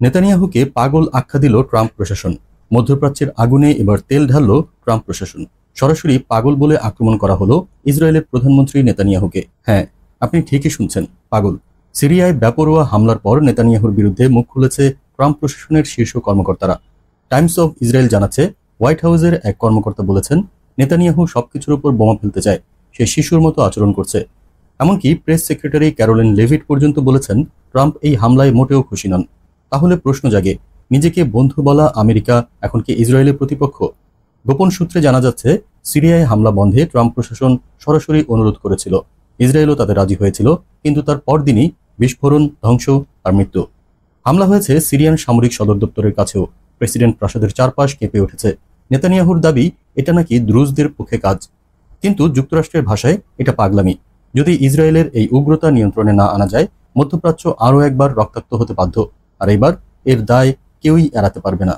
নেতানিয়াহুকে পাগল আখ্যা দিল ট্রাম্প প্রশাসন। মধ্যপ্রাচ্যের আগুনে এবার তেল ঢালল ট্রাম্প প্রশাসন। সরাসরি পাগল বলে আক্রমণ করা হলো ইসরায়েলের প্রধানমন্ত্রী নেতানিয়াহুকে। হ্যাঁ, আপনি ঠিকই শুনছেন, পাগল। সিরিয়ায় বেপরোয়া হামলার পর নেতানিয়াহুর বিরুদ্ধে মুখ খুলেছে ট্রাম্প প্রশাসনের শীর্ষ কর্মকর্তারা। টাইমস অফ ইসরায়েল জানাচ্ছে, হোয়াইট হাউসের এক কর্মকর্তা বলেছেন, নেতানিয়াহু সবকিছুর উপর বোমা ফেলতে চায়, সে শিশুর মতো আচরণ করছে। এমনকি প্রেস সেক্রেটারি ক্যারোলিন লেভিট পর্যন্ত বলেছেন, ট্রাম্প এই হামলায় মোটেও খুশি নন। তাহলে প্রশ্ন জাগে, নিজেকে বন্ধু বলা আমেরিকা এখন কি ইসরায়েলের প্রতিপক্ষ? গোপন সূত্রে জানা যাচ্ছে, সিরিয়ায় হামলা বন্ধে ট্রাম্প প্রশাসন সরাসরি অনুরোধ করেছিল। ইসরায়েলও তাতে রাজি হয়েছিল, কিন্তু তার পরদিনই বিস্ফোরণ, ধ্বংস আর মৃত্যু। হামলা হয়েছে সিরিয়ান সামরিক সদর দপ্তরের কাছেও। প্রেসিডেন্ট প্রাসাদের চারপাশ কেঁপে উঠেছে। নেতানিয়াহুর দাবি, এটা নাকি দ্রুজদের পক্ষে কাজ। কিন্তু যুক্তরাষ্ট্রের ভাষায় এটা পাগলামি। যদি ইসরায়েলের এই উগ্রতা নিয়ন্ত্রণে না আনা যায়, মধ্যপ্রাচ্য আরও একবার রক্তাক্ত হতে বাধ্য। আর এবার এর দায় কেউই এড়াতে পারবে না।